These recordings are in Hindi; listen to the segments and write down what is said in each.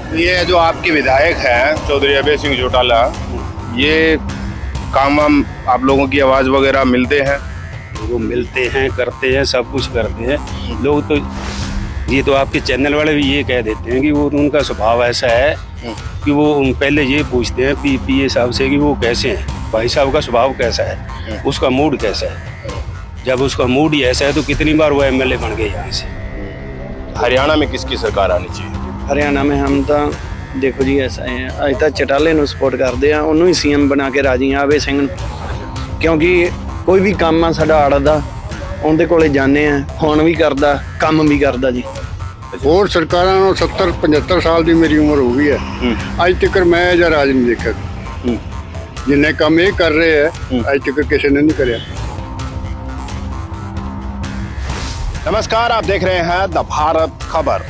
ये जो आपके विधायक हैं चौधरी अभय सिंह चौटाला, ये काम वाम आप लोगों की आवाज़ वगैरह मिलते हैं? वो मिलते हैं, करते हैं, सब कुछ करते हैं लोग। तो ये तो आपके चैनल वाले भी ये कह देते हैं कि वो उनका स्वभाव ऐसा है कि वो पहले ये पूछते हैं पीए साहब से कि वो कैसे हैं, भाई साहब का स्वभाव कैसा है, उसका मूड कैसा है। जब उसका मूड ही ऐसा है तो कितनी बार वो एमएलए बन गए यहाँ से। हरियाणा में किसकी सरकार आनी चाहिए? हरियाणा में हम तो देखो जी ऐसा है, अज तक चटाले ਨੂੰ ਸਪੋਰਟ ਕਰਦੇ ਆ, ਉਹਨੂੰ ਹੀ ਸੀਐਮ ਬਣਾ ਕੇ ਰਾਜੀ ਆ ਆਵੇ ਸਿੰਘ ਨੂੰ, ਕਿਉਂਕਿ ਕੋਈ ਵੀ ਕੰਮ ਆ ਸਾਡਾ ਆੜਦਾ ਉਹਦੇ ਕੋਲੇ ਜਾਂਦੇ ਆ, ਫੋਨ ਵੀ ਕਰਦਾ, ਕੰਮ ਵੀ ਕਰਦਾ ਜੀ। ਹੋਰ ਸਰਕਾਰਾਂ ਨੂੰ 70-75 ਸਾਲ ਦੀ ਮੇਰੀ ਉਮਰ ਹੋ ਗਈ ਹੈ, ਅੱਜ ਤੱਕ ਮੈਂ ਜਾਂ ਰਾਜ ਨਹੀਂ ਦੇਖਿਆ। ਜਿੰਨੇ ਕੰਮ ਇਹ ਕਰ ਰਹੇ ਹੈ ਅੱਜ ਤੱਕ ਕਿਸੇ ਨੇ नहीं करिया। नमस्कार, आप देख रहे हैं द भारत खबर।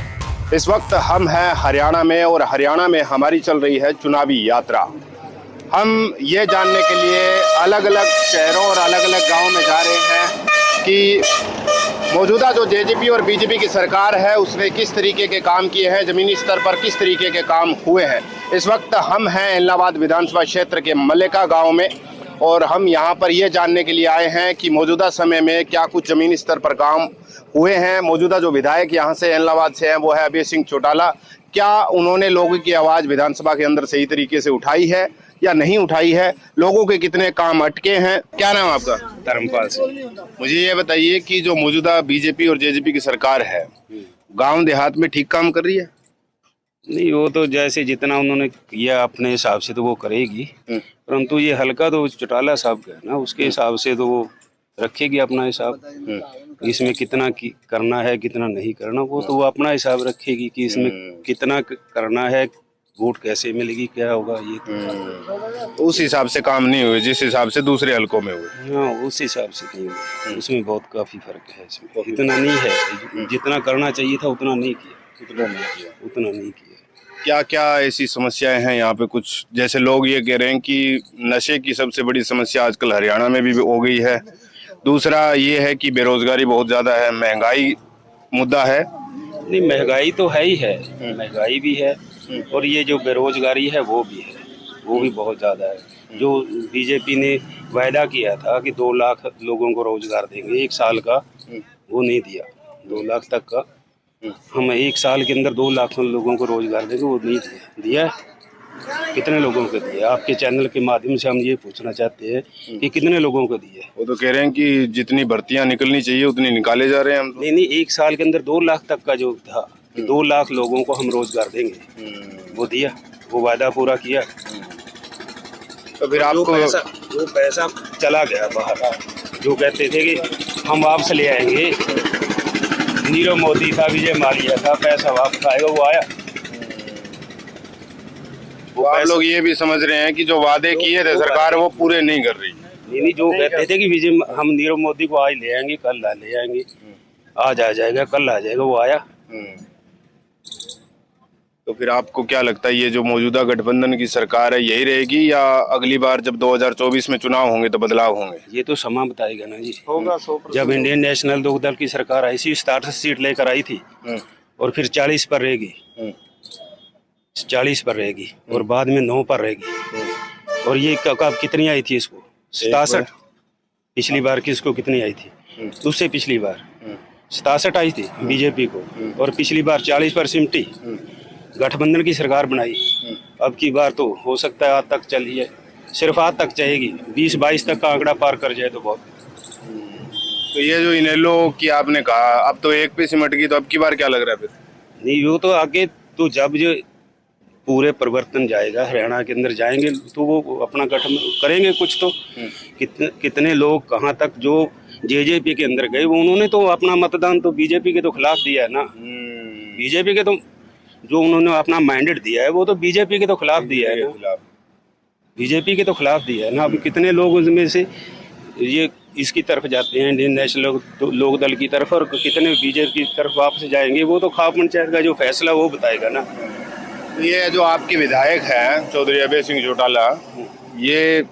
इस वक्त हम हैं हरियाणा में और हरियाणा में हमारी चल रही है चुनावी यात्रा। हम ये जानने के लिए अलग अलग शहरों और अलग अलग गांवों में जा रहे हैं कि मौजूदा जो जेजेपी और बीजेपी की सरकार है उसने किस तरीके के काम किए हैं, ज़मीनी स्तर पर किस तरीके के काम हुए हैं। इस वक्त हम हैं इलाहाबाद विधानसभा क्षेत्र के मल्लिका गाँव में और हम यहाँ पर ये जानने के लिए आए हैं कि मौजूदा समय में क्या कुछ ज़मीनी स्तर पर काम हुए हैं। मौजूदा जो विधायक यहाँ से इलाहाबाद से हैं वो है अभय सिंह चौटाला। क्या उन्होंने लोगों की आवाज़ विधानसभा के अंदर सही तरीके से उठाई है या नहीं उठाई है, लोगों के कितने काम अटके हैं। क्या नाम आपका? धर्मपाल से। मुझे ये बताइए कि जो मौजूदा बीजेपी और जेजेपी की सरकार है गांव देहात में ठीक काम कर रही है? नहीं, वो तो जैसे जितना उन्होंने किया अपने हिसाब से तो वो करेगी, परंतु ये हल्का तो चौटाला साहब का है ना, उसके हिसाब से तो वो रखेगी अपना हिसाब। इसमें कितना करना है कितना नहीं करना वो तो वो अपना हिसाब रखेगी कि इसमें कितना करना है, वोट कैसे मिलेगी, क्या होगा। ये तो उस हिसाब से काम नहीं हुए जिस हिसाब से दूसरे हलकों में हुए। हाँ, उस हिसाब से नहीं हुआ, उसमें बहुत काफ़ी फर्क है। इसमें इतना नहीं है, जितना करना चाहिए था उतना नहीं किया, उतना नहीं किया। क्या क्या ऐसी समस्याएं हैं यहाँ पे? कुछ जैसे लोग ये कह रहे हैं कि नशे की सबसे बड़ी समस्या आजकल हरियाणा में भी हो गई है। दूसरा ये है कि बेरोजगारी बहुत ज़्यादा है, महंगाई मुद्दा है। नहीं, महंगाई तो है ही है, महंगाई भी है और ये जो बेरोजगारी है वो भी है, वो भी बहुत ज़्यादा है। जो बीजेपी ने वायदा किया था कि 2 लाख लोगों को रोजगार देंगे 1 साल का, वो नहीं दिया। 2 लाख तक का हम 1 साल के अंदर 2 लाख लोगों को रोजगार देंगे, वो नहीं दिया। कितने लोगों को दिए? आपके चैनल के माध्यम से हम ये पूछना चाहते हैं कि कितने लोगों को दिए? वो तो कह रहे हैं कि जितनी भर्तियां निकलनी चाहिए उतनी निकाले जा रहे हैं हम तो। नहीं, 1 साल के अंदर 2 लाख तक का जो था कि 2 लाख लोगों को हम रोजगार देंगे, वो दिया, वो वादा पूरा किया। तो फिर आपको जो पैसा चला गया बाहर, जो कहते थे कि हम वापस ले आएंगे, नीरव मोदी था, विजय माल्या था, पैसा वापस आएगा, वो आया। वो आप लोग ये भी समझ रहे हैं कि जो वादे किए थे सरकार वो पूरे नहीं कर रही। नहीं, जो कहते थे कि विजय हम नीरव मोदी को आज ले आएंगे, कल ले आएंगे, आज आ जाएगा, कल आ जाएगा, वो आया। तो फिर आपको क्या लगता है ये जो मौजूदा गठबंधन की सरकार है यही रहेगी या अगली बार जब 2024 में चुनाव होंगे तो बदलाव होंगे? ये तो समा बताएगा ना जी। होगा। जब इंडियन नेशनल लोक दल की सरकार आई थी 67 सीट लेकर आई थी और फिर 40 पर रहेगी, 40 पर रहेगी और बाद में 9 पर रहेगी। और ये कब कितनी आई थी इसको? 67। पिछली बार किसको कितनी आई थी? उससे पिछली बार 67 आई थी बीजेपी को और पिछली बार 40 पर सिमटी, गठबंधन की सरकार बनाई। अब की बार तो हो सकता है आज तक चली है, सिर्फ आज तक चाहेगी, 20-22 तक का आंकड़ा पार कर जाए तो बहुत। तो ये जो इनेलो की आपने कहा अब तो 1 पे सिमट गई, तो अब की बार क्या लग रहा है फिर? नहीं, वो तो आगे तो जब जो पूरे परिवर्तन जाएगा हरियाणा के अंदर जाएंगे तो वो अपना गठन करेंगे कुछ तो। कितने लोग कहाँ तक जो जेजेपी के अंदर गए वो उन्होंने तो अपना मतदान तो बीजेपी के तो खिलाफ दिया है ना। बीजेपी के तो जो उन्होंने अपना मैंडेट दिया है वो तो बीजेपी के तो खिलाफ दिया है ना, बीजेपी के तो खिलाफ दिया है ना। अभी कितने लोग उसमें से ये इसकी तरफ जाते हैं इंडियन नेशनल लोक दल की तरफ और कितने बीजेपी की तरफ वापस जाएंगे, वो तो खाप पंचायत का जो फैसला वो बताएगा ना। ये जो आपके विधायक हैं चौधरी अभय सिंह चौटाला, ये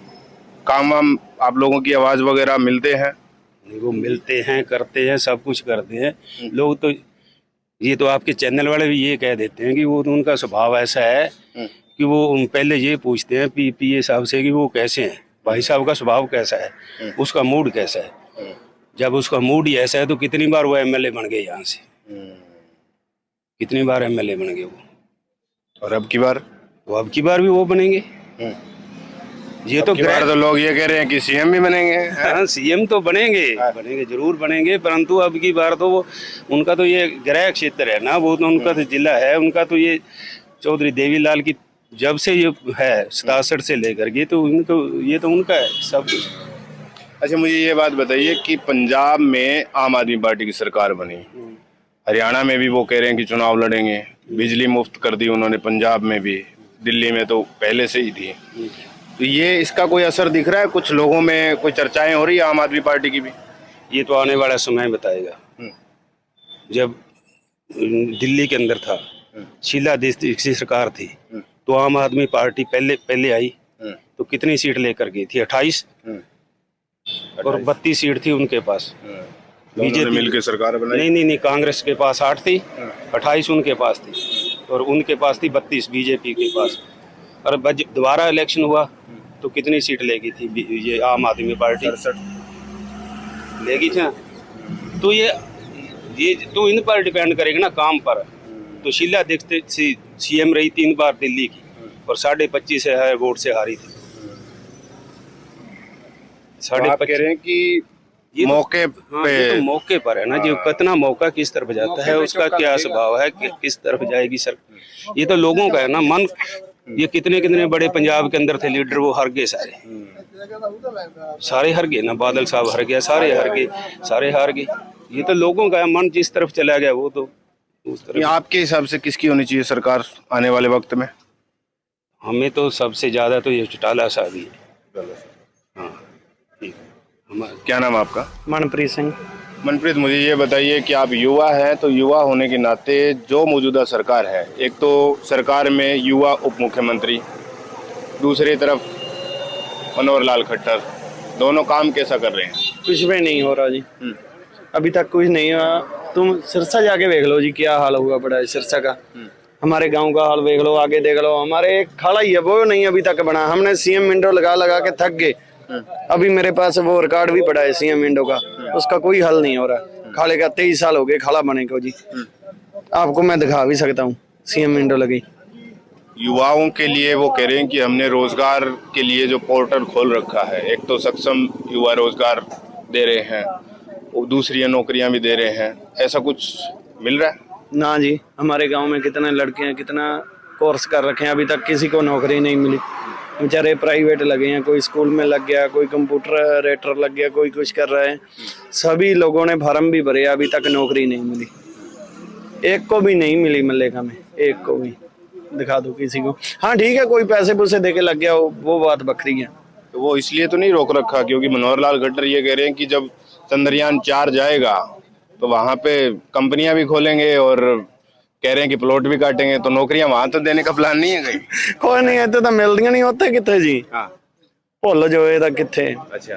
काम वाम आप लोगों की आवाज़ वगैरह मिलते हैं? वो मिलते हैं, करते हैं, सब कुछ करते हैं लोग। तो ये तो आपके चैनल वाले भी ये कह देते हैं कि वो तो उनका स्वभाव ऐसा है कि वो पहले ये पूछते हैं पीए साहब से कि वो कैसे हैं, भाई साहब का स्वभाव कैसा है, उसका मूड कैसा है। जब उसका मूड ही ऐसा है तो कितनी बार वो एमएलए बन गए यहाँ से, कितनी बार एमएलए बन गए वो, और अब की बार भी वो बनेंगे। ये तो तो लोग ये कह रहे हैं कि सीएम भी बनेंगे। हाँ, सीएम तो बनेंगे जरूर बनेंगे, परंतु अब की बार तो वो उनका तो ये गृह क्षेत्र है ना, वो तो उनका तो जिला है, उनका तो ये चौधरी देवीलाल की जब से ये है 67 से लेकर के, तो ये तो उनका है सब कुछ। अच्छा, मुझे ये बात बताइए कि पंजाब में आम आदमी पार्टी की सरकार बनी, हरियाणा में भी वो कह रहे हैं कि चुनाव लड़ेंगे, बिजली मुफ्त कर दी उन्होंने पंजाब में भी, दिल्ली में तो पहले से ही थी। तो ये इसका कोई असर दिख रहा है? कुछ लोगों में कोई चर्चाएं हो रही है आम आदमी पार्टी की भी? ये तो आने वाला समय बताएगा। जब दिल्ली के अंदर था, शीला दीक्षित की सरकार थी, तो आम आदमी पार्टी पहले आई तो कितनी सीट लेकर गई थी? 28 और 32 सीट थी उनके पास। बीजेपी मिलकर सरकार बनाई? नहीं, कांग्रेस के पास 8 थी, 28 उनके पास थी, और उनके पास थी 32 बीजेपी के पास। और दोबारा इलेक्शन हुआ तो कितनी सीट लेगी थी ये आम आदमी पार्टी? 67 लेगी थी। तो ये तो इन पर डिपेंड करेगा ना, काम पर। तो शीला दीक्षित सीएम रही 3 बार दिल्ली की, और 25.5 वोट से हारी थी। आप कह रहे हैं कि ये मौके हाँ, ये तो मौके पर है ना, जो कितना मौका किस तरफ जाता है, उसका क्या स्वभाव है, किस तरफ जाएगी सर, ये तो लोगों का है ना मन। ये कितने बड़े पंजाब के अंदर थे लीडर, वो हार गए सारे हार गए ना, बादल साहब हार गया, सारे हार गए। ये तो लोगों का है मन, जिस तरफ चला गया वो तो उस तरफ। आपके हिसाब से किसकी होनी चाहिए सरकार आने वाले वक्त में? हमें तो सबसे ज्यादा तो ये चौटाला साहब ही है। हाँ, ठीक। क्या नाम आपका? मनप्रीत सिंह। मनप्रीत, मुझे ये बताइए कि आप युवा हैं, तो युवा होने के नाते जो मौजूदा सरकार है, एक तो सरकार में युवा उप मुख्यमंत्री, दूसरी तरफ मनोहर लाल खट्टर, दोनों काम कैसा कर रहे हैं? कुछ भी नहीं हो रहा जी, अभी तक कुछ नहीं हुआ। तुम सिरसा जाके देख लो जी, क्या हाल हुआ पड़ा है सिरसा का। हमारे गांव का हाल देख लो, आगे देख लो, हमारे एक खाला ही है वो नहीं अभी तक बना। हमने सीएम विंडो लगा के थक गए। अभी मेरे पास वो रिकॉर्ड भी पड़ा है सीएम विंडो का, उसका कोई हल नहीं हो रहा। खाले का 23 साल हो गए खाला बने को जी, आपको मैं दिखा भी सकता हूँ सीएम विंडो लगी। युवाओं के लिए वो कह रहे हैं कि हमने रोजगार के लिए जो पोर्टल खोल रखा है, एक तो सक्षम युवा रोजगार दे रहे हैं, और दूसरी नौकरियां भी दे रहे हैं, ऐसा कुछ मिल रहा है? ना जी, हमारे गांव में कितने लड़के हैं, कितना कोर्स कर रखे हैं, अभी तक किसी को नौकरी नहीं मिली। बेचारे प्राइवेट लगे हैं, कोई स्कूल में लग गया, कोई कंप्यूटर ऑपरेटर लग गया, कोई कुछ कर रहा है। सभी लोगों ने फार्म भी भरे, अभी तक नौकरी नहीं मिली, एक को भी नहीं मिली मनरेगा में, एक को भी दिखा दो किसी को। हाँ ठीक है, कोई पैसे पूसे दे के लग गया, वो बात बखरी है। तो वो इसलिए तो नहीं रोक रखा क्योंकि मनोहर लाल खट्टर ये कह रहे हैं कि जब चंद्रयान 4 जाएगा तो वहां पे कंपनियां भी खोलेंगे, और कह रहे हैं कि प्लॉट भी काटेंगे, तो नौकरियां वहां तो देने का प्लान नहीं है कहीं? कोई नहीं है तो मिलदियां नहीं होते कितने जी। हाँ, भुल जो ये कितने। अच्छा,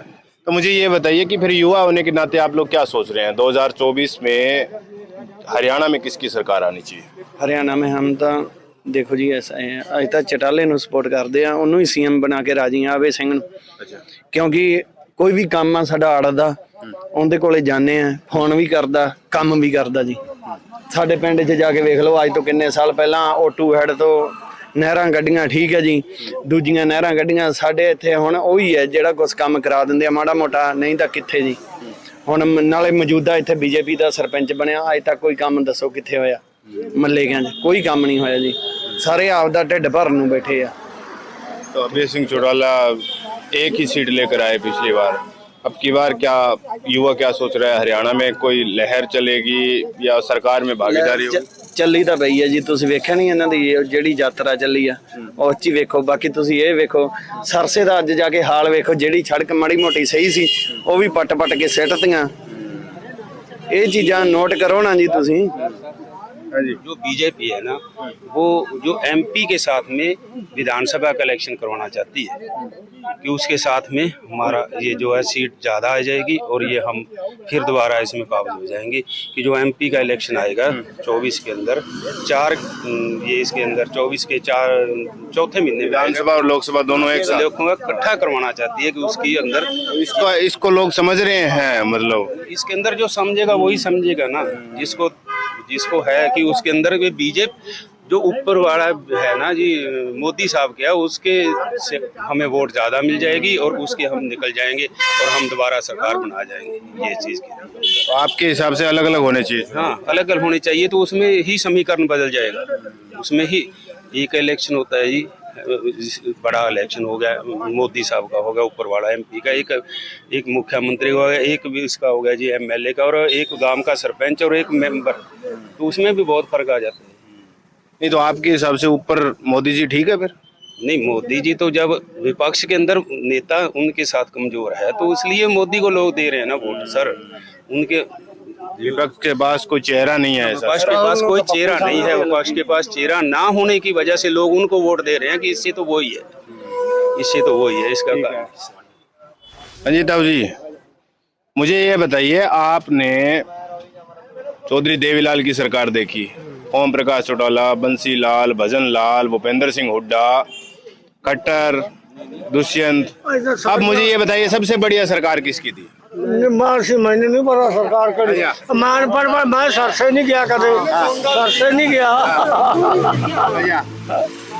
तो मुझे ये बताइए कि फिर युवा होने के नाते आप लोग क्या सोच रहे हैं 2024 में हरियाणा में किसकी सरकार आनी चाहिए? हरियाणा में हम तो देखो जी ऐसा है, अज तक चटाले ਨੂੰ ਸਪੋਰਟ ਕਰਦੇ ਆ, ਉਹਨੂੰ ਹੀ ਸੀਐਮ ਬਣਾ ਕੇ ਰਾਜੀ ਆ ਆਵੇ ਸਿੰਘ ਨੂੰ। ਅੱਛਾ, ਕਿਉਂਕਿ ਕੋਈ ਵੀ ਕੰਮ ਆ ਸਾਡਾ ਆੜਦਾ, ਉਹਦੇ ਕੋਲੇ ਜਾਂਦੇ ਆ, ਫੋਨ ਵੀ ਕਰਦਾ, ਕੰਮ ਵੀ ਕਰਦਾ ਜੀ। ਸਾਡੇ ਪਿੰਡ 'ਚ ਜਾ ਕੇ ਵੇਖ ਲਓ, ਅੱਜ ਤੋਂ ਕਿੰਨੇ ਸਾਲ ਪਹਿਲਾਂ O2 ਹੈਡ ਤੋਂ ਨਹਿਰਾਂ ਕੱਢੀਆਂ, ਠੀਕ ਹੈ ਜੀ, ਦੂਜੀਆਂ ਨਹਿਰਾਂ ਕੱਢੀਆਂ। ਸਾਡੇ ਇੱਥੇ ਹੁਣ ਉਹੀ ਹੈ ਜਿਹੜਾ ਕੁਛ ਕੰਮ ਕਰਾ ਦਿੰਦੇ ਆ ਮਾੜਾ ਮੋਟਾ, ਨਹੀਂ ਤਾਂ ਕਿੱਥੇ ਜੀ। ਹੁਣ ਨਾਲੇ ਮੌਜੂਦਾ ਇੱਥੇ ਬੀਜੇਪੀ ਦਾ ਸਰਪੰਚ ਬਣਿਆ, ਅੱਜ ਤੱਕ ਕੋਈ ਕੰਮ ਦੱਸੋ ਕਿੱਥੇ ਹੋਇਆ? ਮੱਲੇਗਾਂ 'ਚ ਕੋਈ ਕੰਮ ਨਹੀਂ ਹੋਇਆ ਜੀ, ਸਾਰੇ ਆਪਦਾ ਢਿੱਡ ਭਰਨ ਨੂੰ ਬੈਠੇ ਆ। तो अभय सिंह चौटाला एक ही सीट लेकर आए पिछली बार, अब की बार क्या युवा क्या सोच रहा है? हरियाणा में कोई लहर चलेगी या सरकार में भागीदारी होगी? ਚੱਲੀ ਤਾਂ ਪਈ ਹੈ ਜੀ, ਤੁਸੀਂ ਵੇਖਿਆ ਨਹੀਂ ਇਹਨਾਂ ਦੀ ਜਿਹੜੀ ਯਾਤਰਾ ਚੱਲੀ ਆ, ਉਹ 'ਚ ਹੀ ਵੇਖੋ। ਬਾਕੀ ਤੁਸੀਂ ਇਹ ਵੇਖੋ ਸਰਸੇ ਦਾ ਅੱਜ ਜਾ ਕੇ ਹਾਲ ਵੇਖੋ, ਜਿਹੜੀ ਸੜਕ ਮਾੜੀ ਮੋਟੀ ਸਹੀ ਸੀ ਉਹ ਵੀ ਪੱਟ ਕੇ ਸਿੱਟਤੀਆਂ। ਇਹ ਚੀਜ਼ਾਂ ਨੋਟ ਕਰੋ ਨਾ ਜੀ ਤੁਸੀਂ। हाँ जी। जो बीजेपी है ना, वो जो एमपी के साथ में विधानसभा का इलेक्शन करवाना चाहती है कि उसके साथ में हमारा ये जो है सीट ज़्यादा आ जाएगी और ये हम फिर दोबारा इसमें काबिज हो जाएंगे कि जो एमपी का इलेक्शन आएगा 24 के अंदर ये इसके अंदर 24 के चौथे महीने में विधानसभा और लोकसभा दोनों एक साथ लोगों का इकट्ठा करवाना चाहती है कि उसके अंदर इसको लोग समझ रहे हैं, मतलब इसके अंदर जो समझेगा वही समझेगा ना, जिसको है कि उसके अंदर बीजेपी जो ऊपर वाला है ना जी, मोदी साहब क्या, उसके से हमें वोट ज़्यादा मिल जाएगी और उसके हम निकल जाएंगे और हम दोबारा सरकार बना जाएंगे। ये चीज़ की तो आपके हिसाब से अलग अलग होने चाहिए। हाँ, अलग अलग होनी चाहिए, तो उसमें ही समीकरण बदल जाएगा। उसमें ही एक इलेक्शन होता है जी, बड़ा इलेक्शन हो गया, मोदी साहब का होगा, ऊपर वाला एमपी का, एक मुख्यमंत्री का होगा, एक भी इसका होगा जी एमएलए का, और एक गांव का सरपंच और एक मेंबर, तो उसमें भी बहुत फर्क आ जाता है। नहीं तो आपके हिसाब से ऊपर मोदी जी ठीक है फिर? नहीं, मोदी जी तो जब विपक्ष के अंदर नेता उनके साथ कमजोर है तो इसलिए मोदी को लोग दे रहे हैं ना वोट सर। उनके विपक्ष के पास कोई चेहरा नहीं है, विपक्ष के पास कोई चेहरा नहीं है, विपक्ष के पास चेहरा ना होने की वजह से लोग उनको वोट दे रहे हैं कि इससे तो वही है, इससे तो वही है इसका कारण। अजीत राव जी, मुझे ये बताइए, आपने चौधरी देवीलाल की सरकार देखी, ओम प्रकाश चौटाला, बंसी लाल, भजन लाल, भूपेंद्र सिंह हुड्डा, खट्टर, दुष्यंत, अब मुझे ये बताइए सबसे बढ़िया सरकार किसकी थी? मैंने नहीं पता सरकार करी, मान पर मैं सर से नहीं गया, कदे सर से नहीं गया,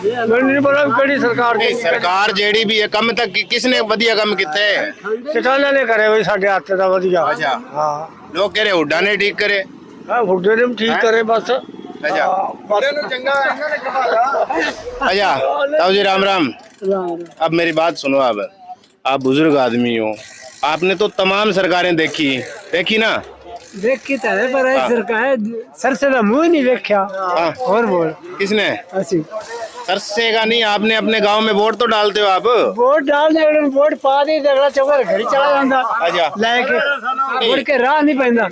मैंने नहीं पता कड़ी सरकार की। सरकार जेडी भी है, कम तक किसने बढ़िया कम किते? चटाले ने करे भाई, साढ़े हाथ का बढ़िया। हाँ, लोग कह रहे हुड्डा ने ठीक करे, हुड्डे ने ठीक करे बस। अच्छा ताऊ जी, राम राम। अब मेरी बात सुनो, आप बुजुर्ग आदमी हो, आपने तो तमाम सरकारें देखी ना? देखी तो है पर सरकार सर से तो मुंह नहीं देखा। और बोल किसने? ऐसी सरसे का नहीं, आपने अपने गांव में वोट तो डालते हो आप? वोट डाल दे, वोट पा दे, अगला चौका घर चला जाता। अच्छा, लेके वोट के राह नहीं पैंदा।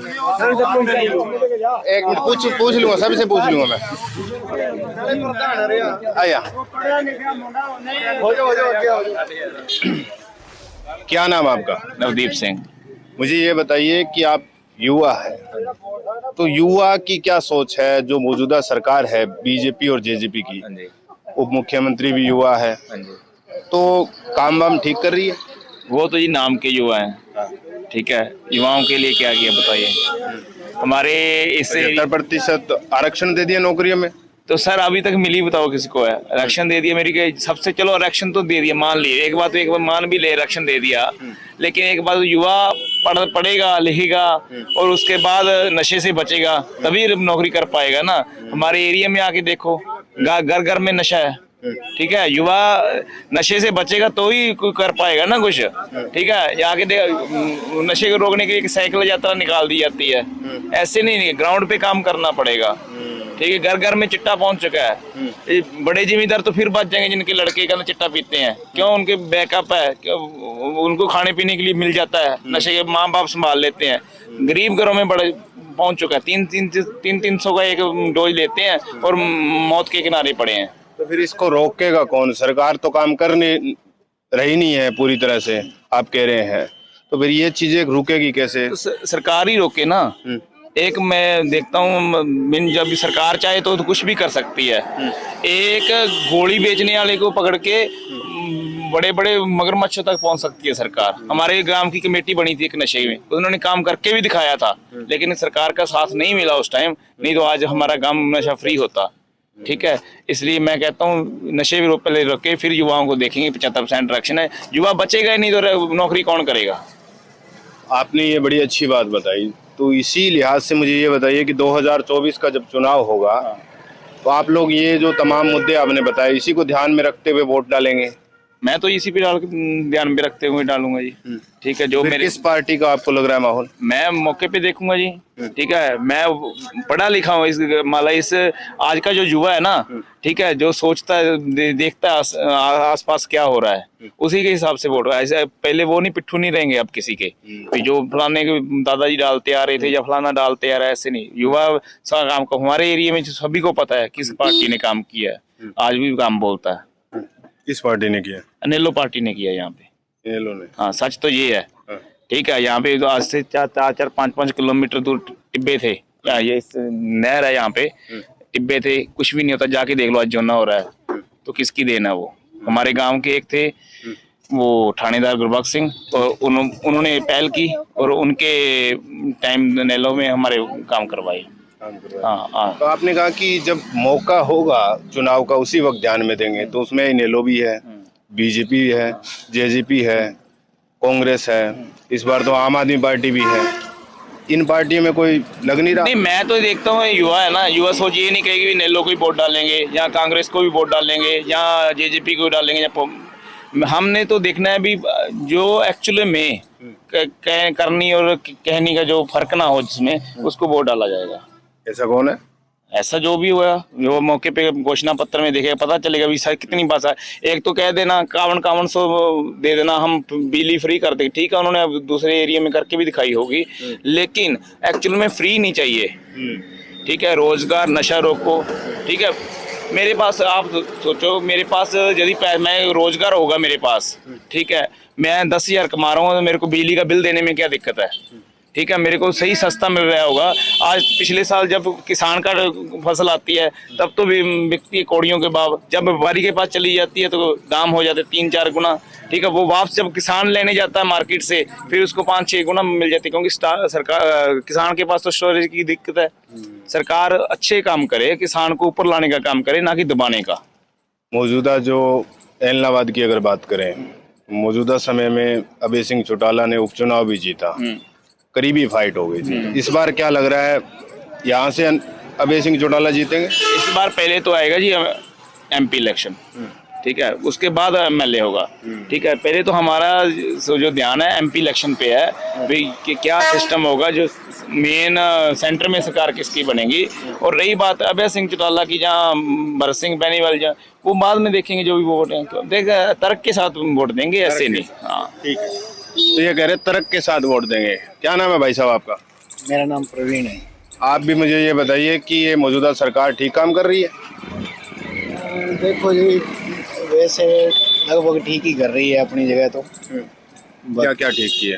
एक मिनट पूछ लूंगा, सबसे पूछ लूंगा मैं। आया, क्या नाम आपका? नवदीप सिंह। मुझे ये बताइए कि आप युवा है, तो युवा की क्या सोच है जो मौजूदा सरकार है बीजेपी और जेजेपी की? उप मुख्यमंत्री भी युवा है, तो काम वाम ठीक कर रही है? वो तो जी नाम के युवा हैं, ठीक है, युवाओं के लिए क्या किया बताइए? हमारे इससे 70% आरक्षण दे दिया नौकरियों में, तो सर अभी तक मिली बताओ किसी को है? आरक्षण दे दिया मेरी के सबसे, चलो आरक्षण तो दे दिया, मान लिए एक बात, तो एक बार मान भी ले आरक्षण दे दिया, लेकिन एक बात, युवा पढ़ेगा लिखेगा और उसके बाद नशे से बचेगा तभी नौकरी कर पाएगा ना। हमारे एरिया में आके देखो, घर घर में नशा है, ठीक है, युवा नशे से बचेगा तो ही कोई कर पाएगा ना कुछ, ठीक है। यहाँ के नशे को रोकने के लिए साइकिल यात्रा निकाल दी जाती है, ऐसे नहीं, ग्राउंड पे काम करना पड़ेगा, ठीक है। घर घर में चिट्टा पहुंच चुका है, बड़े जिम्मेदार तो फिर बच जाएंगे जिनके लड़के का चिट्टा पीते हैं, क्यों? उनके बैकअप है, उनको खाने पीने के लिए मिल जाता है, नशे के माँ बाप संभाल लेते हैं। गरीब घरों में बड़े पहुंच चुका है, 300 का एक डोज लेते हैं और मौत के किनारे पड़े हैं। तो फिर इसको रोकेगा कौन? सरकार तो काम कर रही नहीं है पूरी तरह से, आप कह रहे हैं, तो फिर ये चीजें रुकेगी कैसे? तो सरकार ही रोके ना। एक मैं देखता हूँ, जब सरकार चाहे तो कुछ भी कर सकती है। एक गोली बेचने वाले को पकड़ के बड़े बड़े मगरमच्छों तक पहुंच सकती है सरकार। हमारे ग्राम की कमेटी बनी थी एक नशे में, उन्होंने काम करके भी दिखाया था, लेकिन सरकार का साथ नहीं मिला उस टाइम, नहीं तो आज हमारा गांव नशा फ्री होता, ठीक है। इसलिए मैं कहता हूँ नशे भी पहले रोके, फिर युवाओं को देखेंगे। 75% आरक्षण है, युवा बचेगा ही नहीं तो नौकरी कौन करेगा? आपने ये बड़ी अच्छी बात बताई, तो इसी लिहाज से मुझे ये बताइए कि 2024 का जब चुनाव होगा तो आप लोग ये जो तमाम मुद्दे आपने बताए, इसी को ध्यान में रखते हुए वोट डालेंगे? मैं तो इसी पे ध्यान में रखते हुए डालूंगा जी। ठीक है, जो फिर मेरे किस पार्टी का आपको लग रहा है माहौल? मैं मौके पे देखूंगा जी। ठीक है, मैं पढ़ा लिखा हूँ, इस माला इस आज का जो युवा है ना, ठीक है, जो सोचता है देखता है आसपास क्या हो रहा है, उसी के हिसाब से वोट। ऐसे पहले वो नहीं, पिट्ठू नहीं रहेंगे अब किसी के भी जो फलाने के दादाजी डालते आ रहे थे या फलाना डालते आ रहा है, ऐसे नहीं। युवा सा काम को हमारे एरिया में सभी को पता है किस पार्टी ने काम किया है, आज भी काम बोलता है। किस पार्टी ने किया? अनेलो पार्टी ने किया यहाँ पे। ये लोग ने। हाँ, सच तो ये है। हाँ। ठीक है, यहाँ पे तो आज से 4-5 किलोमीटर दूर टिब्बे थे। ये नहर है यहाँ पे, टिब्बे थे, कुछ भी नहीं होता। जाके देख लो आज जो ना हो रहा है, तो किसकी देन है वो? हमारे गांव के एक थे वो थानेदार गुरबख्श सिंह, और उन्होंने पहल की और उनके टाइम नेलो में हमारे काम करवाए। हाँ हाँ। तो आपने कहा कि जब मौका होगा चुनाव का उसी वक्त ध्यान में देंगे, तो उसमें इनेलो भी है, बीजेपी है, जेजेपी है, कांग्रेस है, इस बार तो आम आदमी पार्टी भी है। इन पार्टियों में कोई लग नहीं रहा? नहीं, मैं तो देखता हूँ युवा है ना, युवा सोच ये नहीं कहेगी भी नेलो को भी वोट डालेंगे या कांग्रेस को भी वोट डालेंगे या जेजेपी को भी डालेंगे या हमने तो देखना है भी जो एक्चुअली में करनी और कहनी का जो फर्क ना हो जिसमें, उसको वोट डाला जाएगा। ऐसा कौन है? ऐसा जो भी हुआ, जो मौके पे घोषणा पत्र में देखेगा पता चलेगा भी सर कितनी बात है। एक तो कह देना 51-51 दे देना, हम बिजली फ्री कर देंगे, ठीक है, उन्होंने अब दूसरे एरिया में करके भी दिखाई होगी, लेकिन एक्चुअल में फ्री नहीं चाहिए। ठीक है, रोजगार, नशा रोको। ठीक है, मेरे पास आप सोचो, मेरे पास यदि मैं रोजगार होगा मेरे पास, ठीक है, मैं 10,000 कमा रहा हूँ, तो मेरे को बिजली का बिल देने में क्या दिक्कत है? ठीक है, मेरे को सही सस्ता मिल रहा होगा। आज पिछले साल जब किसान का फसल आती है तब तो भी बिकती है कौड़ियों के भाव, जब व्यापारी के पास चली जाती है तो दाम हो जाते 3-4 गुना। ठीक है, वो वापस जब किसान लेने जाता है मार्केट से, फिर उसको 5-6 गुना मिल जाती है, क्योंकि सरकार किसान के पास तो स्टोरेज की दिक्कत है। सरकार अच्छे काम करे, किसान को ऊपर लाने का काम करे, ना कि दबाने का। मौजूदा जो एलनाबाद की अगर बात करें, मौजूदा समय में अभय सिंह चौटाला ने उपचुनाव भी जीता, करीबी फाइट हो गई थी। इस बार क्या लग रहा है, यहाँ से अभय सिंह चौटाला जीतेंगे? इस बार पहले तो आएगा जी एमपी इलेक्शन, ठीक है, उसके बाद एमएलए होगा। ठीक है, पहले तो हमारा जो ध्यान है एमपी इलेक्शन पे है भाई कि क्या सिस्टम होगा, जो मेन सेंटर में सरकार किसकी बनेगी। और रही बात अभय सिंह चौटाला की, जहाँ भरत सिंह बेनीवाल, जहाँ वो बाद में देखेंगे, जो भी वोट है देख तर्क के साथ वोट देंगे, ऐसे नहीं। हाँ, ठीक है, तो ये कह रहे तर्क के साथ वोट देंगे। क्या नाम है भाई साहब आपका? मेरा नाम प्रवीण है। आप भी मुझे ये बताइए कि ये मौजूदा सरकार ठीक काम कर रही है? देखो जी, वैसे लगभग ठीक ही कर रही है अपनी जगह तो। क्या क्या ठीक किया?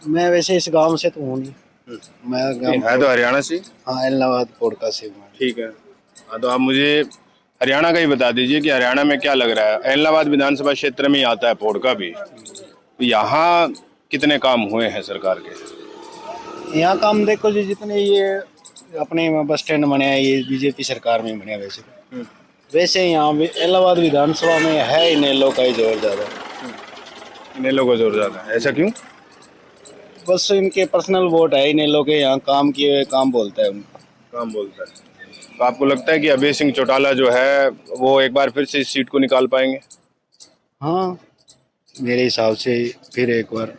मैं वैसे इस गांव से तो हूँ नहीं, मैं है तो हरियाणा से। हाँ, एलनाबाद पोड़का से हूँ। ठीक है, हाँ, तो आप मुझे हरियाणा का ही बता दीजिए कि हरियाणा में क्या लग रहा है। एलनाबाद विधानसभा क्षेत्र में ही आता है पोड़का भी, तो यहाँ कितने काम हुए हैं सरकार के? यहाँ काम देखो जी, जितने ये अपने बस स्टैंड बने हैं, ये बीजेपी सरकार में बने। वैसे यहाँ भी इलाहाबाद विधानसभा में है इनेलो का ही जोर ज़्यादा। इनेलो का जोर ज़्यादा है, ऐसा क्यों? बस इनके पर्सनल वोट है इनेलो के, यहाँ काम किए हुए काम बोलता है उनका। काम बोलता है। तो आपको लगता है कि अभय सिंह चौटाला जो है वो एक बार फिर से इस सीट को निकाल पाएंगे? हाँ, मेरे हिसाब से फिर एक बार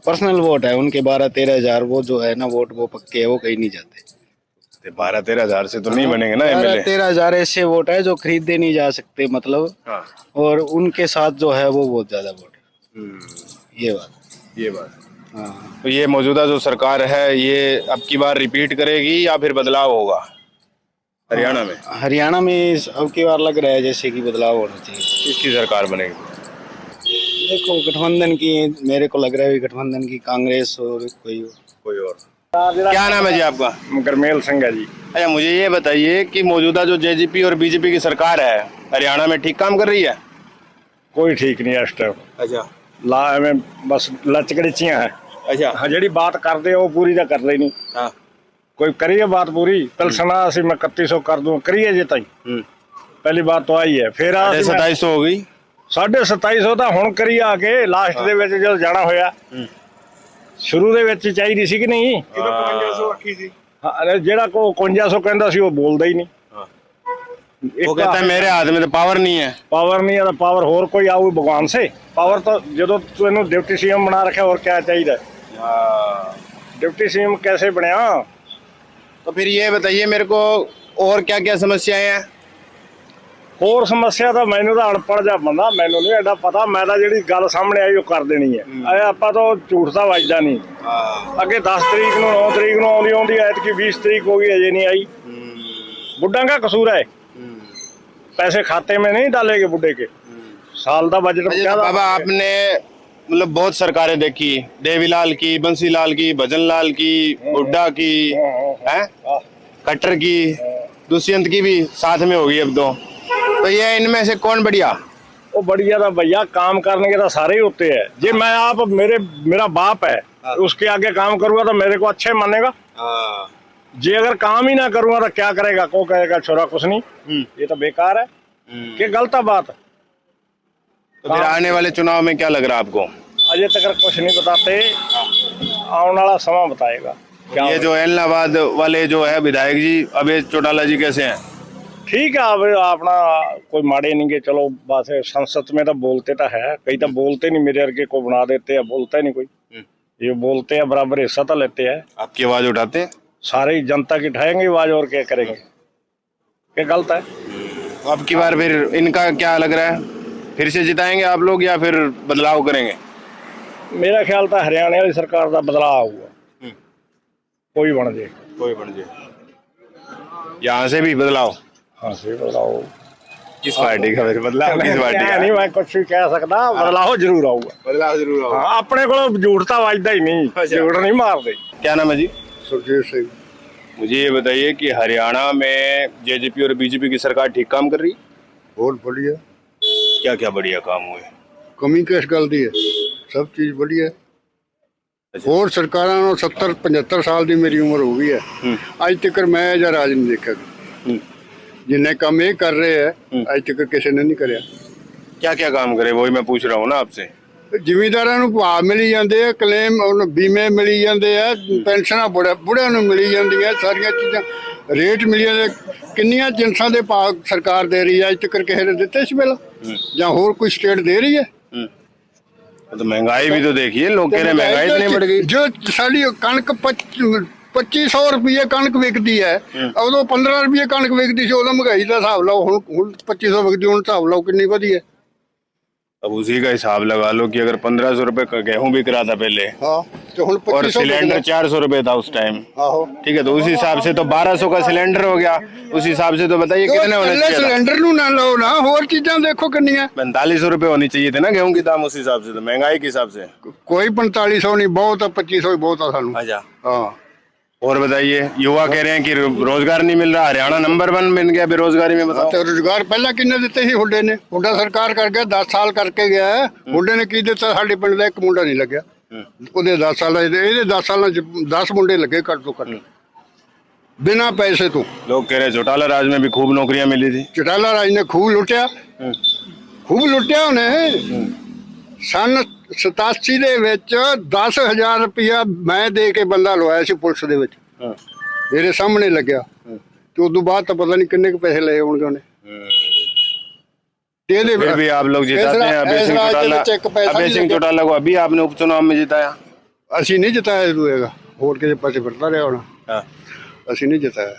पर्सनल वोट है उनके। 12-13 हज़ार वो जो है ना वोट, वो पक्के है, वो कहीं नहीं जाते। 12-13 हज़ार से तो नहीं बनेंगे ना एमएलए। 12-13 हज़ार ऐसे वोट है जो खरीदे नहीं जा सकते, मतलब। हाँ। और उनके साथ जो है वो बहुत ज्यादा वोट है। ये बात। हाँ। तो ये मौजूदा जो सरकार है ये अब की बार रिपीट करेगी या फिर बदलाव होगा हरियाणा में? हरियाणा में अब की बार लग रहा है जैसे कि बदलाव होना चाहिए। किसकी सरकार बनेगी? देखो, गठबंधन की, मेरे को लग रहा है गठबंधन की, कांग्रेस और कोई और। क्या नाम है जी आपका? गरमेल सिंह है जी। अच्छा, मुझे ये बताइए कि मौजूदा जो जेजेपी और बीजेपी की सरकार है हरियाणा में ठीक काम कर रही है? कोई ठीक नहीं है इस टाइम। अच्छा, ला में बस लचकड़ियां है। अच्छा, हाँ, जी बात करते वो पूरी तो कर लेनी। हाँ, कोई करिए बात पूरी, कल सुना असी मैं 3100 कर दूं, करिए जे ताई। पहली बात तो आई है, फिर 2700 हो गई। 2750 ਤਾਂ ਹੁਣ ਕਰੀ ਆ ਕੇ ਲਾਸਟ ਦੇ ਵਿੱਚ ਜਦੋਂ ਜਾਣਾ ਹੋਇਆ। ਸ਼ੁਰੂ ਦੇ ਵਿੱਚ ਚਾਹੀਦੀ ਸੀ ਕਿ ਨਹੀਂ? 5500 ਆਖੀ ਸੀ। ਹਾਂ, ਜਿਹੜਾ ਕੋ 5100 ਕਹਿੰਦਾ ਸੀ ਉਹ ਬੋਲਦਾ ਹੀ ਨਹੀਂ। वो कहता है मेरे हाथ में तो पावर नहीं है। ਪਾਵਰ ਨਹੀਂ ਆ, ਪਾਵਰ ਹੋਰ ਕੋਈ ਆਊ ਭਗਵਾਨ ਸੇ। ਪਾਵਰ ਤਾਂ ਜਦੋਂ ਤੂੰ ਇਹਨੂੰ ਡਿਪਟੀ ਸੀਐਮ ਬਣਾ ਰੱਖਿਆ, ਹੋਰ ਕਿਆ ਚਾਹੀਦਾ। डिप्टी सीएम कैसे बनया? तो फिर ये बताइए मेरे को और क्या क्या समस्याएं हैं? ਹੋਰ ਸਮੱਸਿਆ ਤਾਂ ਮੈਨੂੰ ਤਾਂ ਅਨਪੜ੍ਹ ਜਿਹਾ ਬੰਦਾ, ਮੈਨੂੰ ਨਹੀਂ ਐਡਾ ਪਤਾ। ਮੈਂ ਤਾਂ ਜਿਹੜੀ ਗੱਲ ਸਾਹਮਣੇ ਆਈ ਉਹ ਕਰ ਦੇਣੀ ਹੈ। ਇਹ ਆਪਾਂ ਤਾਂ ਝੂਠ ਤਾਂ ਵੱਜਦਾ ਨਹੀਂ। ਅੱਗੇ 10 ਤਰੀਕ ਨੂੰ 9 ਤਰੀਕ ਨੂੰ ਆਉਂਦੀ ਐਤਕੀ 20 ਤਰੀਕ ਹੋ ਗਈ, ਅਜੇ नहीं आई। बुढ़ा का कसूर है, पैसे खाते में नहीं डालेंगे बुढ़े के। साल का बजट क्या था? बाबा आपने मतलब बहुत सरकारें देखी, देवीलाल की, बंसीलाल की, भजनलाल की, बुड्ढा की, हैं, कट्टर की, दुष्यंत की भी साथ में होगी अब तो ये इनमें से कौन बढ़िया? वो बढ़िया था भैया, काम करने के तो सारे ही होते हैं। जे मैं आप मेरा बाप है, उसके आगे काम करूंगा तो मेरे को अच्छे मानेगा। जे अगर काम ही ना करूंगा तो क्या करेगा? को कहेगा छोरा कुछ नहीं, ये तो बेकार है। क्या गलत बात? तो फिर आने वाले चुनाव में क्या लग रहा है आपको? अजय तक कुछ नहीं बताते, आने वाला समय बताएगा। ये जो एलनाबाद वाले जो है विधायक जी अभय चौटाला जी कैसे हैं? ठीक है, अब अपना कोई माड़े नहीं के, चलो बात है। संसद में तो बोलते तो है, कई तो बोलते नहीं, मेरे अर्गे को बना देते हैं, बोलता ही नहीं कोई। ये बोलते हैं बराबर हिस्सा तो लेते हैं। आपकी आवाज उठाते हैं? सारी जनता की उठाएंगे आवाज, और क्या करेंगे? क्या गलत है? अब की बार फिर इनका क्या लग रहा है, फिर से जिताएंगे आप लोग या फिर बदलाव करेंगे? मेरा ख्याल था हरियाणा वाली सरकार का बदलाव हुआ, कोई बन जाए, कोई बन जाए। यहाँ से भी बदलाव? हाँ से बदलाव। किस पार्टी का फिर बदलाव? किस पार्टी का? नहीं मैं कुछ भी कह सकता, बदलाव जरूर आऊगा। बदलाव जरूर होगा। हाँ, अपने को झूठ तो वजदा ही नहीं, झूठ नहीं मारते। क्या नाम है जी? सुरजीत सिंह। मुझे ये बताइए कि हरियाणा में जेजेपी और बीजेपी की सरकार ठीक काम कर रही है? बहुत बढ़िया। क्या क्या बढ़िया काम हुए? कमी किस गल दी है? सब चीज बढ़िया। और सरकारां ਨੂੰ 70-75 ਸਾਲ ਦੀ ਮੇਰੀ ਉਮਰ ਹੋ ਗਈ ਹੈ, ਅੱਜ ਤੱਕ ਮੈਂ ਜਾਂ ਰਾਜ ਨਹੀਂ ਦੇਖਿਆ। ਜਿੰਨੇ ਕੰਮ ਇਹ ਕਰ ਰਹੇ ਹੈ, ਅੱਜ ਤੱਕ ਕਿਸੇ ਨੇ ਨਹੀਂ ਕਰਿਆ। क्या क्या काम करे वही मैं पूछ रहा हूँ ना आपसे। ਜ਼ਿਮੀਂਦਾਰਾਂ ਨੂੰ ਭਾਅ ਮਿਲੀ ਜਾਂਦੇ ਆ, ਕਲੇਮ ਬੀਮੇ ਮਿਲੀ ਜਾਂਦੇ ਆ, ਪੈਨਸ਼ਨਾਂ ਬੁੜਿਆਂ ਨੂੰ ਮਿਲੀ ਜਾਂਦੀਆਂ, ਸਾਰੀਆਂ ਚੀਜ਼ਾਂ ਰੇਟ ਮਿਲੀ ਜਾਂਦੇ। ਕਿੰਨੀਆਂ ਜਿਨਸਾਂ ਦੇ ਭਾਅ ਸਰਕਾਰ ਦੇ ਰਹੀ ਹੈ, ਅੱਜ ਤੱਕ ਕਿਸੇ ਨੇ ਦਿੱਤੇ ਇਸ ਵੇਲੇ? ਜਾਂ ਹੋਰ ਕੋਈ ਸਟੇਟ ਦੇ ਰਹੀ ਹੈ? तो महंगाई भी तो देखिए, लोग कह रहे हैं महंगाई इतनी बढ़ गई। जो साड़ी कणक 2500 रुपये कणक विकती है, उदों 15 रुपये कणक विकती सी, उदों महंगाई का हिसाब लाओ, हुण 2500 विकती, हुण हिसाब लाओ कितनी वधी है। अब उसी का हिसाब लगा लो कि अगर 1500 रुपए का गेहूं बिक रहा था पहले, हाँ, तो हुण और 2500 सिलेंडर 400 रुपए था उस टाइम, आहो, ठीक है, तो उस हिसाब से तो 1200 का सिलेंडर हो गया। उस हिसाब से तो बताइए कितने होने चाहिए? सिलेंडर नू ना लो ना, और चीज़ां देखो कितनी 4500 रुपए होनी चाहिए थे ना गेहूं की दाम, उस हिसाब से तो महंगाई के हिसाब से। कोई 4500 नहीं, बहुत है 2500 ही बहुत है सानू। अच्छा, हाँ, और बताइए, युवा कह रहे हैं कि रोजगार नहीं मिल रहा, हरियाणा नंबर 1 बन गया बेरोजगारी में, बताओ। तो रोजगार पहला किन्ने दिते ही? हुड्डे ने, हुड्डा सरकार कर गया, 10 साल करके गया है। हुड्डे ने की दिता? साडे पिंड दा एक मुंडा नहीं लगया, ਉਹਦੇ 10 ਸਾਲਾਂ ਦੇ, ਇਹਦੇ 10 ਸਾਲਾਂ ਚ 10 ਮੁੰਡੇ ਲੱਗੇ ਘੱਟ ਤੋਂ ਘੱਟ बिना पैसे तो। लोग कह रहे चौटाला राज में भी खूब नौकरियां मिली थी। चौटाला राज ने खूब लुटिया, खूब लुटिया उन्हें। सन 87 ਦੇ ਵਿੱਚ 10000 ਰੁਪਇਆ ਮੈਂ ਦੇ ਕੇ ਬੰਦਾ ਲਵਾਇਆ ਸੀ ਪੁਲਿਸ ਦੇ ਵਿੱਚ, ਮੇਰੇ ਸਾਹਮਣੇ ਲੱਗਿਆ, ਤੇ ਉਸ ਤੋਂ ਬਾਅਦ ਤਾਂ ਪਤਾ ਨਹੀਂ ਕਿੰਨੇ ਕੁ ਪੈਸੇ ਲਏ ਹੋਣਗੇ ਉਹਨੇ। फिर भी आप लोग जिताते हैं अभय सिंह चौटाला को, अभी आपने उपचुनाव में जिताया। ਅਸੀਂ ਨਹੀਂ ਜਿਤਾਇਆ, ਹੋਏਗਾ ਹੋਰ ਕਿਸੇ ਪਾਸੇ ਫਿਰਦਾ ਰਿਹਾ ਹੋਣਾ। ਅਸੀਂ ਨਹੀਂ ਜਿਤਾਇਆ।